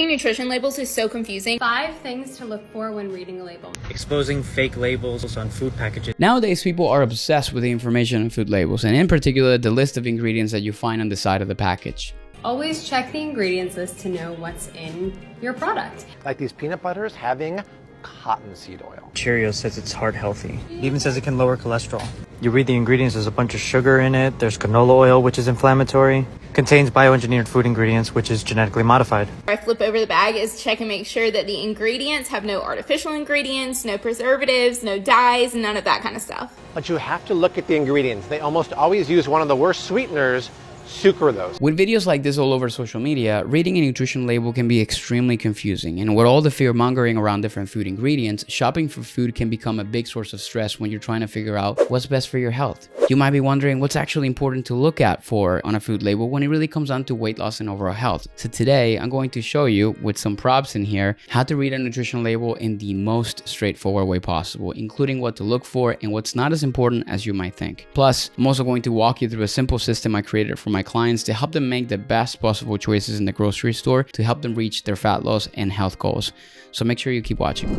Reading nutrition labels is so confusing. 5 things to look for when reading a label. Exposing fake labels on food packages. Nowadays, people are obsessed with the information on food labels, and in particular, the list of ingredients that you find on the side of the package. Always check the ingredients list to know what's in your product. Like these peanut butters having cottonseed oil. Cheerios says it's heart healthy. It even says it can lower cholesterol. You read the ingredients, there's a bunch of sugar in it. There's canola oil, which is inflammatory. Contains bioengineered food ingredients, which is genetically modified. I flip over the bag is check and make sure that the ingredients have no artificial ingredients, no preservatives, no dyes, none of that kind of stuff. But you have to look at the ingredients. They almost always use one of the worst sweeteners, sucralose. With videos like this all over social media, reading a nutrition label can be extremely confusing, and with all the fear mongering around different food ingredients, shopping for food can become a big source of stress when you're trying to figure out what's best for your health. You might be wondering what's actually important to look at on a food label when it really comes down to weight loss and overall health. So today I'm going to show you, with some props in here, how to read a nutrition label in the most straightforward way possible, including what to look for and what's not as important as you might think. Plus, I'm also going to walk you through a simple system I created for my clients to help them make the best possible choices in the grocery store to help them reach their fat loss and health goals. So make sure you keep watching.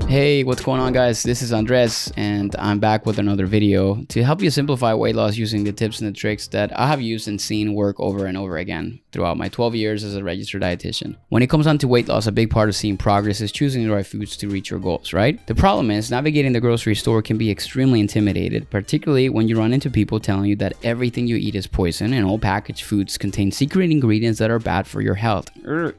Hey, what's going on, guys? This is Andres, and I'm back with another video to help you simplify weight loss using the tips and the tricks that I have used and seen work over and over again throughout my 12 years as a registered dietitian. When it comes down to weight loss, a big part of seeing progress is choosing the right foods to reach your goals, right? The problem is navigating the grocery store can be extremely intimidating, particularly when you run into people telling you that everything you eat is poison and all packaged foods contain secret ingredients that are bad for your health.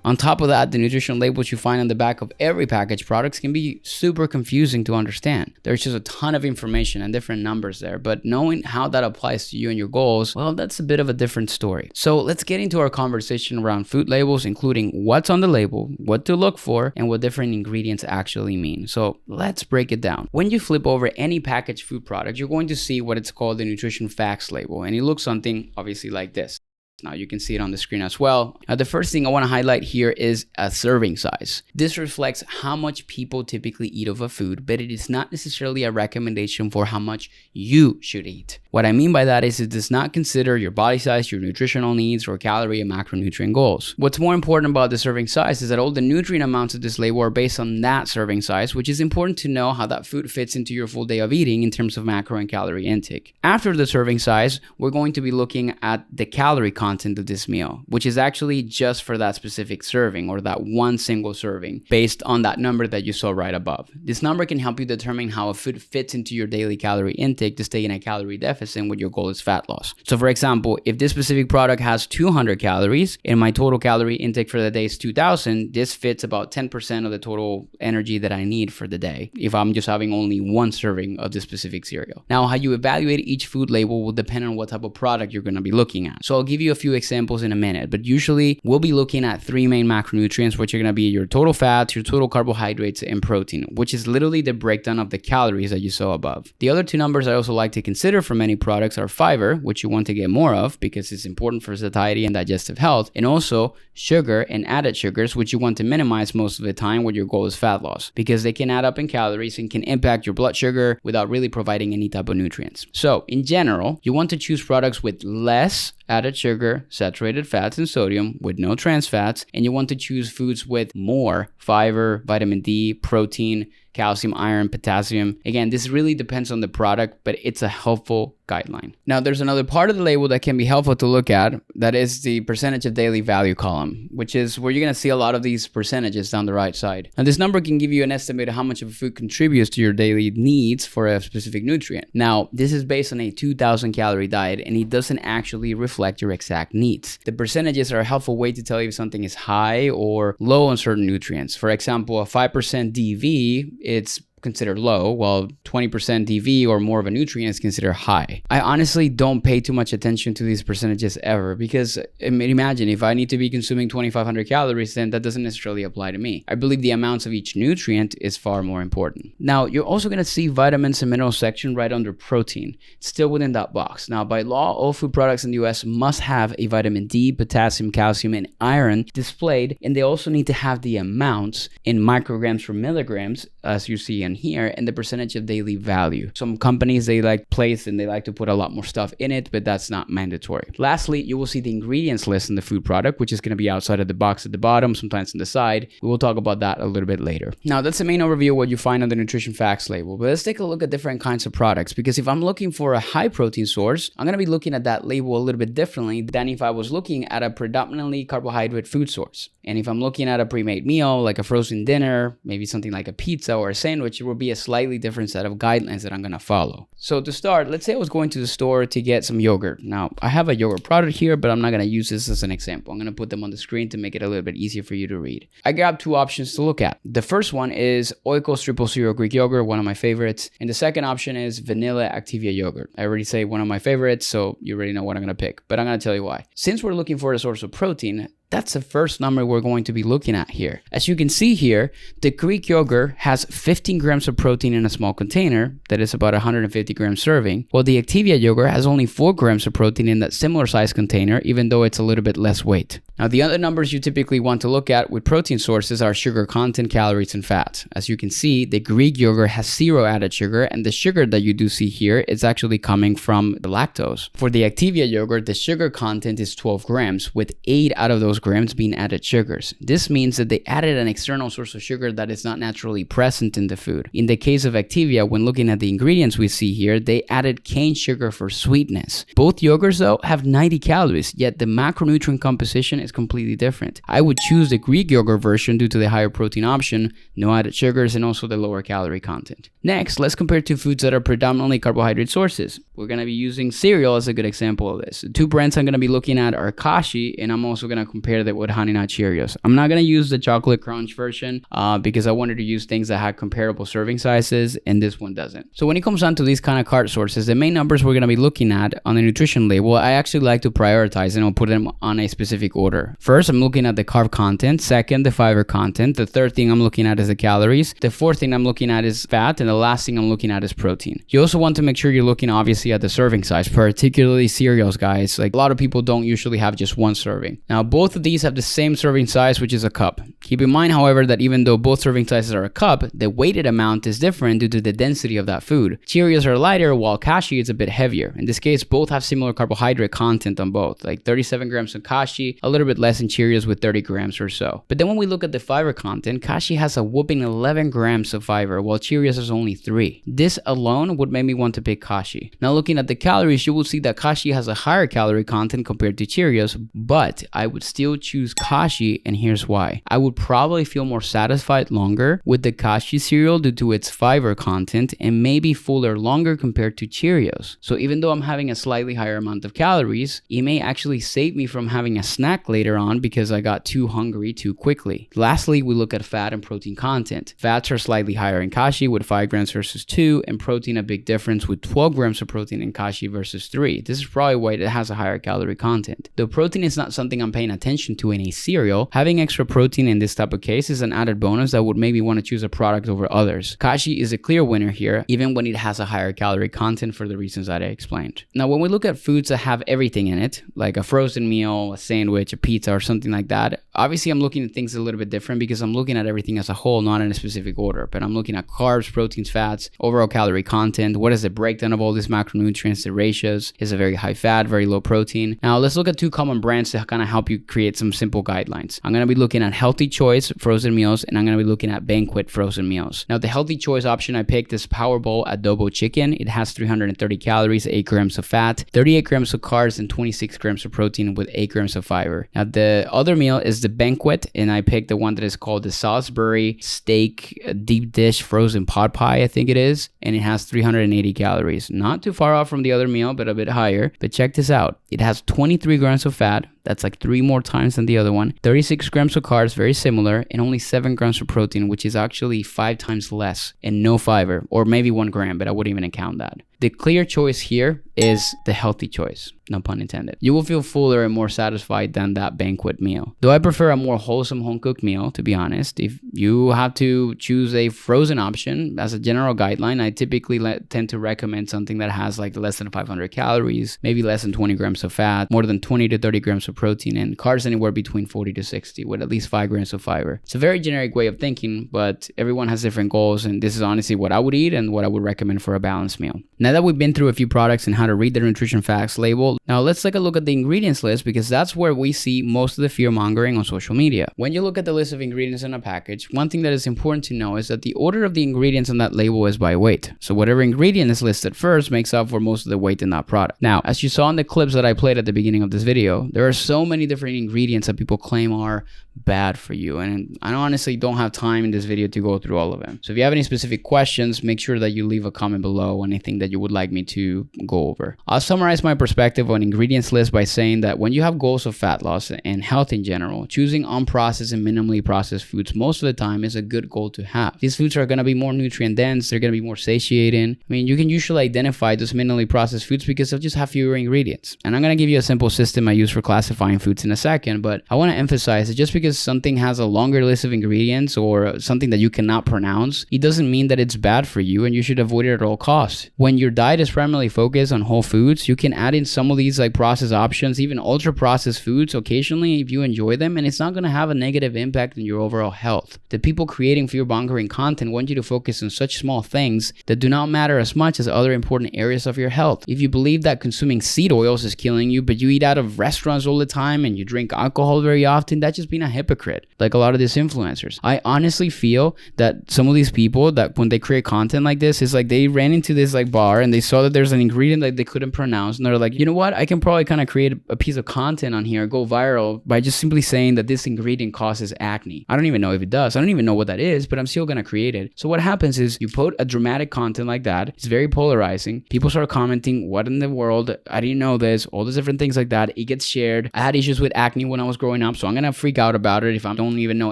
On top of that, the nutrition labels you find on the back of every packaged products can be super confusing to understand. There's just a ton of information and different numbers there, but knowing how that applies to you and your goals, well, that's a bit of a different story. So let's get into our conversation around food labels, including what's on the label, what to look for, and what different ingredients actually mean. So let's break it down. When you flip over any packaged food product, you're going to see what it's called the nutrition facts label, and it looks something obviously like this. Now you can see it on the screen as well. Now the first thing I want to highlight here is a serving size. This reflects how much people typically eat of a food, but it is not necessarily a recommendation for how much you should eat. What I mean by that is it does not consider your body size, your nutritional needs, or calorie and macronutrient goals. What's more important about the serving size is that all the nutrient amounts of this label are based on that serving size, which is important to know how that food fits into your full day of eating in terms of macro and calorie intake. After the serving size, we're going to be looking at the calorie content of this meal, which is actually just for that specific serving or that one single serving based on that number that you saw right above. This number can help you determine how a food fits into your daily calorie intake to stay in a calorie deficit when your goal is fat loss. So for example, if this specific product has 200 calories and my total calorie intake for the day is 2000, this fits about 10% of the total energy that I need for the day if I'm just having only one serving of this specific cereal. Now, how you evaluate each food label will depend on what type of product you're going to be looking at. So I'll give you a few examples in a minute, but usually we'll be looking at 3 main macronutrients, which are going to be your total fats, your total carbohydrates, and protein, which is literally the breakdown of the calories that you saw above. The other 2 numbers I also like to consider for many products are fiber, which you want to get more of because it's important for satiety and digestive health, and also sugar and added sugars, which you want to minimize most of the time when your goal is fat loss because they can add up in calories and can impact your blood sugar without really providing any type of nutrients. So in general, you want to choose products with less added sugar, saturated fats, and sodium with no trans fats, and you want to choose foods with more fiber, vitamin D, protein, calcium, iron, potassium. Again, this really depends on the product, but it's a helpful guideline. Now, there's another part of the label that can be helpful to look at. That is the percentage of daily value column, which is where you're going to see a lot of these percentages down the right side. Now, this number can give you an estimate of how much of a food contributes to your daily needs for a specific nutrient. Now, this is based on a 2000 calorie diet, and it doesn't actually reflect your exact needs. The percentages are a helpful way to tell you if something is high or low on certain nutrients. For example, a 5% DV, it's considered low, while 20% DV or more of a nutrient is considered high. I honestly don't pay too much attention to these percentages ever because imagine if I need to be consuming 2,500 calories, then that doesn't necessarily apply to me. I believe the amounts of each nutrient is far more important. Now, you're also going to see vitamins and minerals section right under protein, still within that box. Now, by law, all food products in the US must have a vitamin D, potassium, calcium, and iron displayed, and they also need to have the amounts in micrograms per milligrams as you see ingredient here and the percentage of daily value. Some companies, they like place and they like to put a lot more stuff in it, but that's not mandatory. Lastly, you will see the ingredients list in the food product, which is going to be outside of the box at the bottom, sometimes on the side. We will talk about that a little bit later. Now, that's the main overview of what you find on the nutrition facts label, but let's take a look at different kinds of products, because if I'm looking for a high protein source, I'm going to be looking at that label a little bit differently than if I was looking at a predominantly carbohydrate food source. And if I'm looking at a pre-made meal, like a frozen dinner, maybe something like a pizza or a sandwich, it will be a slightly different set of guidelines that I'm going to follow. So to start, let's say I was going to the store to get some yogurt. Now, I have a yogurt product here, but I'm not going to use this as an example. I'm going to put them on the screen to make it a little bit easier for you to read. I grabbed two options to look at. The first one is Oikos Triple Zero Greek yogurt, one of my favorites. And the second option is Vanilla Activia yogurt. I already say one of my favorites, so you already know what I'm going to pick, but I'm going to tell you why. Since we're looking for a source of protein, that's the first number we're going to be looking at here. As you can see here, the Greek yogurt has 15 grams of protein in a small container, that is about 150 gram serving, while the Activia yogurt has only 4 grams of protein in that similar size container, even though it's a little bit less weight. Now, the other numbers you typically want to look at with protein sources are sugar content, calories, and fat. As you can see, the Greek yogurt has 0 added sugar, and the sugar that you do see here is actually coming from the lactose. For the Activia yogurt, the sugar content is 12 grams, with 8 out of those grams being added sugars. This means that they added an external source of sugar that is not naturally present in the food. In the case of Activia, when looking at the ingredients we see here, they added cane sugar for sweetness. Both yogurts though have 90 calories, yet the macronutrient composition is completely different. I would choose the Greek yogurt version due to the higher protein option, no added sugars, and also the lower calorie content. Next, let's compare two foods that are predominantly carbohydrate sources. We're going to be using cereal as a good example of this. The two brands I'm going to be looking at are Kashi, and I'm also going to compare that with Honey Nut Cheerios. I'm not going to use the chocolate crunch version because I wanted to use things that had comparable serving sizes, and this one doesn't. So when it comes down to these kind of carb sources, the main numbers we're going to be looking at on the nutrition label, I actually like to prioritize and I'll put them on a specific order. First, I'm looking at the carb content. Second, the fiber content. The third thing I'm looking at is the calories. The fourth thing I'm looking at is fat, and the last thing I'm looking at is protein. You also want to make sure you're looking obviously at the serving size, particularly cereals, guys. Like, a lot of people don't usually have just one serving. Now, both of these have the same serving size, which is a cup. Keep in mind, however, that even though both serving sizes are a cup, the weighted amount is different due to the density of that food. Cheerios are lighter, while Kashi is a bit heavier. In this case, both have similar carbohydrate content on both, like 37 grams on Kashi, a little bit less in Cheerios with 30 grams or so. But then when we look at the fiber content, Kashi has a whopping 11 grams of fiber, while Cheerios has only 3. This alone would make me want to pick Kashi. Now, looking at the calories, you will see that Kashi has a higher calorie content compared to Cheerios, but I would still choose Kashi, and here's why. I would probably feel more satisfied longer with the Kashi cereal due to its fiber content, and maybe fuller longer compared to Cheerios. So even though I'm having a slightly higher amount of calories, it may actually save me from having a snack later on because I got too hungry too quickly. Lastly, we look at fat and protein content. Fats are slightly higher in Kashi with 5 grams versus 2, and protein a big difference with 12 grams of protein in Kashi versus 3. This is probably why it has a higher calorie content. Though protein is not something I'm paying attention to in a cereal, having extra protein in this type of case is an added bonus that would make me want to choose a product over others. Kashi is a clear winner here, even when it has a higher calorie content for the reasons that I explained. Now, when we look at foods that have everything in it, like a frozen meal, a sandwich, a pizza, or something like that, obviously I'm looking at things a little bit different because I'm looking at everything as a whole, not in a specific order. But I'm looking at carbs, proteins, fats, overall calorie content, what is the breakdown of all these macronutrients, the ratios, is a very high fat, very low protein. Now, let's look at two common brands to kind of help you create some simple guidelines. I'm going to be looking at Healthy Choice frozen meals, and I'm going to be looking at Banquet frozen meals. Now, the Healthy Choice option I picked is Powerball Adobo Chicken. It has 330 calories, 8 grams of fat, 38 grams of carbs, and 26 grams of protein with 8 grams of fiber. Now, the other meal is the Banquet, and I picked the one that is called the Salisbury Steak Deep Dish Frozen Pot Pie, I think it is, and it has 380 calories. Not too far off from the other meal, but a bit higher. But check this out. It has 23 grams of fat. That's like 3 more times than the other one. 36 grams of carbs, very similar, and only 7 grams of protein, which is actually 5 times less, and no fiber, or maybe 1 gram, but I wouldn't even count that. The clear choice here is the healthy choice, no pun intended. You will feel fuller and more satisfied than that banquet meal. Though I prefer a more wholesome home-cooked meal, to be honest. If you have to choose a frozen option, as a general guideline, I typically tend to recommend something that has like less than 500 calories, maybe less than 20 grams of fat, more than 20 to 30 grams of protein, and carbs anywhere between 40 to 60 with at least 5 grams of fiber. It's a very generic way of thinking, but everyone has different goals, and this is honestly what I would eat and what I would recommend for a balanced meal. Now that we've been through a few products and how to read their nutrition facts label, now let's take a look at the ingredients list, because that's where we see most of the fear mongering on social media. When you look at the list of ingredients in a package, one thing that is important to know is that the order of the ingredients on that label is by weight. So whatever ingredient is listed first makes up for most of the weight in that product. Now, as you saw in the clips that I played at the beginning of this video, there are so many different ingredients that people claim are bad for you, and I honestly don't have time in this video to go through all of them. So if you have any specific questions, make sure that you leave a comment below, anything that you would like me to go over. I'll summarize my perspective on ingredients list by saying that when you have goals of fat loss and health in general, choosing unprocessed and minimally processed foods most of the time is a good goal to have. These foods are going to be more nutrient dense, they're going to be more satiating. I mean, you can usually identify those minimally processed foods because they'll just have fewer ingredients. And I'm going to give you a simple system I use for classifying foods in a second, but I want to emphasize that just because something has a longer list of ingredients or something that you cannot pronounce, it doesn't mean that it's bad for you and you should avoid it at all costs. When your diet is primarily focused on whole foods, you can add in some of these like processed options, even ultra processed foods occasionally if you enjoy them, and it's not going to have a negative impact on your overall health. The people creating fear mongering content want you to focus on such small things that do not matter as much as other important areas of your health. If you believe that consuming seed oils is killing you, but you eat out of restaurants all the time and you drink alcohol very often, that's just being a hypocrite, like a lot of these influencers. I honestly feel that some of these people, that when they create content like this, is like they ran into this like bar and they saw that there's an ingredient that they couldn't pronounce, and they're like, you know what, I can probably kind of create a piece of content on here, go viral by just simply saying that this ingredient causes acne. I don't even know if it does. I don't even know what that is, but I'm still gonna create it. So what happens is you put a dramatic content like that, it's very polarizing. People start commenting, what in the world, I didn't know this, all these different things like that. It gets shared. I had issues with acne when I was growing up, so I'm gonna freak out about it if I don't even know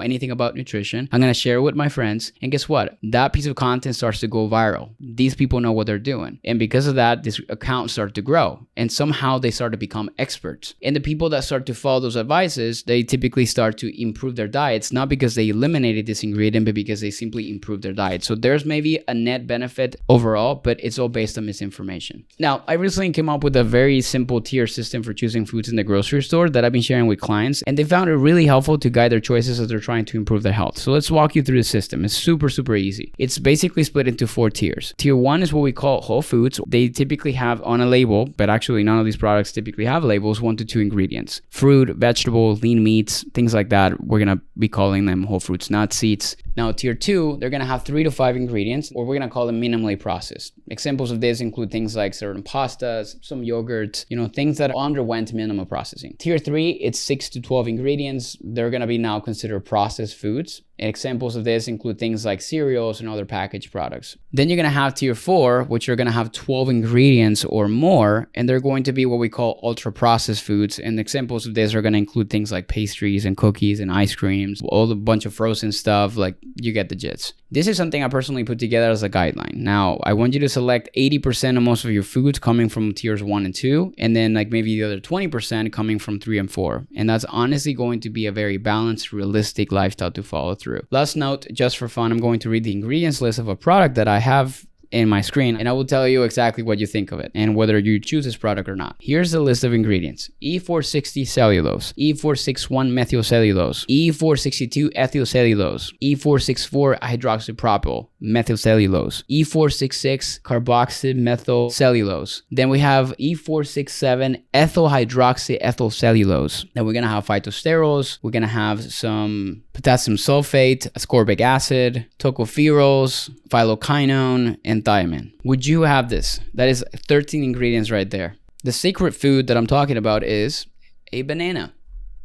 anything about nutrition. I'm gonna share it with my friends, and guess what? That piece of content starts to go viral. These people know what they're doing, and because of that, this account starts to grow, and somehow they start to become experts. And the people that start to follow those advices, they typically start to improve their diets, not because they eliminated this ingredient, but because they simply improved their diet. So there's maybe a net benefit overall, but it's all based on misinformation. Now, I recently came up with a very simple tier system for choosing foods in the grocery store that I've been sharing with clients, and they found it really helpful to guide their choices as they're trying to improve their health. So let's walk you through the system. It's super easy. It's basically split into 4 tiers. Tier 1 is what we call whole foods. They typically have on a label, but actually none of these products typically have labels, 1 to 2 ingredients. Fruit, vegetable, lean meats, things like that. We're going to be calling them whole fruits, nuts, seeds. Now, tier 2, they're going to have 3 to 5 ingredients, or we're going to call them minimally processed. Examples of this include things like certain pastas, some yogurts, things that underwent minimal processing. Tier 3, it's 6 to 12 ingredients. They're going to be now considered processed foods. Examples of this include things like cereals and other packaged products. Then you're going to have tier 4, which are going to have 12 ingredients or more, and they're going to be what we call ultra processed foods. And examples of this are going to include things like pastries and cookies and ice creams, all a bunch of frozen stuff, like you get the gist. This is something I personally put together as a guideline. Now, I want you to select 80% of most of your foods coming from tiers 1 and 2, and then like maybe the other 20% coming from 3 and 4. And that's honestly going to be a very balanced, realistic lifestyle to follow through. Last note, just for fun, I'm going to read the ingredients list of a product that I have in my screen, and I will tell you exactly what you think of it and whether you choose this product or not. Here's the list of ingredients: E460 cellulose, E461 methylcellulose, E462 ethylcellulose, E464 hydroxypropyl methylcellulose, E466 carboxy methylcellulose. Then we have E467 ethyl hydroxyethylcellulose. Then we're gonna have phytosterols. We're gonna have some potassium sulfate, ascorbic acid, tocopherols, phyloquinone, and thiamine. Would you have this? That is 13 ingredients right there. The secret food that I'm talking about is a banana,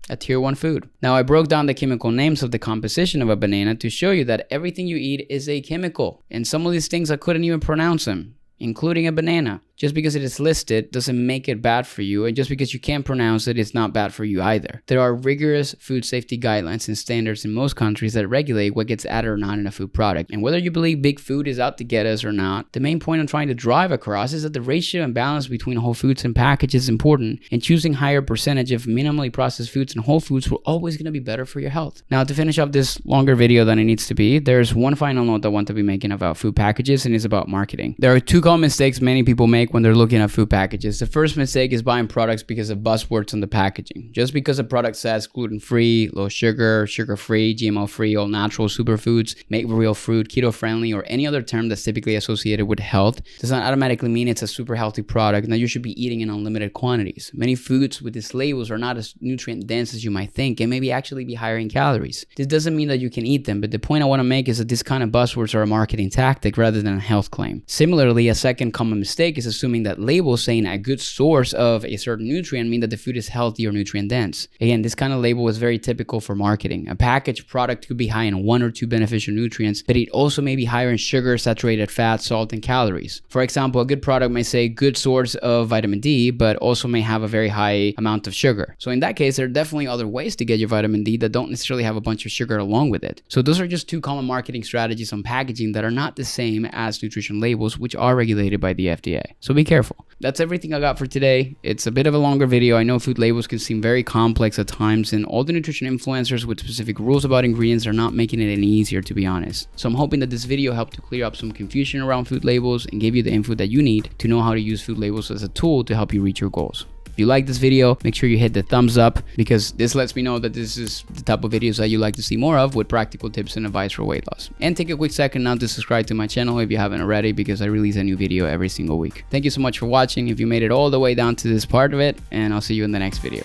a tier 1 food. Now, I broke down the chemical names of the composition of a banana to show you that everything you eat is a chemical, and some of these things I couldn't even pronounce them, including a banana. Just because it is listed doesn't make it bad for you, and just because you can't pronounce it, it's not bad for you either. There are rigorous food safety guidelines and standards in most countries that regulate what gets added or not in a food product. And whether you believe big food is out to get us or not, the main point I'm trying to drive across is that the ratio and balance between whole foods and packages is important, and choosing higher percentage of minimally processed foods and whole foods will always going to be better for your health. Now, to finish up this longer video than it needs to be, there's one final note I want to be making about food packages, and it's about marketing. There are two common mistakes many people make when they're looking at food packages. The first mistake is buying products because of buzzwords on the packaging. Just because a product says gluten-free, low sugar, sugar-free, GMO-free, all natural superfoods, made with real fruit, keto-friendly, or any other term that's typically associated with health, does not automatically mean it's a super healthy product and that you should be eating in unlimited quantities. Many foods with these labels are not as nutrient dense as you might think and maybe actually be higher in calories. This doesn't mean that you can eat them, but the point I want to make is that this kind of buzzwords are a marketing tactic rather than a health claim. Similarly, a second common mistake is assuming that labels saying a good source of a certain nutrient mean that the food is healthy or nutrient dense. Again, this kind of label is very typical for marketing. A packaged product could be high in 1 or 2 beneficial nutrients, but it also may be higher in sugar, saturated fat, salt, and calories. For example, a good product may say good source of vitamin D, but also may have a very high amount of sugar. So in that case, there are definitely other ways to get your vitamin D that don't necessarily have a bunch of sugar along with it. So those are just two common marketing strategies on packaging that are not the same as nutrition labels, which are regulated by the FDA. So be careful. That's everything I got for today. It's a bit of a longer video. I know food labels can seem very complex at times, and all the nutrition influencers with specific rules about ingredients are not making it any easier, to be honest. So I'm hoping that this video helped to clear up some confusion around food labels and give you the info that you need to know how to use food labels as a tool to help you reach your goals. If you like this video, make sure you hit the thumbs up, because this lets me know that this is the type of videos that you like to see more of, with practical tips and advice for weight loss. And take a quick second now to subscribe to my channel if you haven't already, because I release a new video every single week. Thank you so much for watching if you made it all the way down to this part of it, and I'll see you in the next video.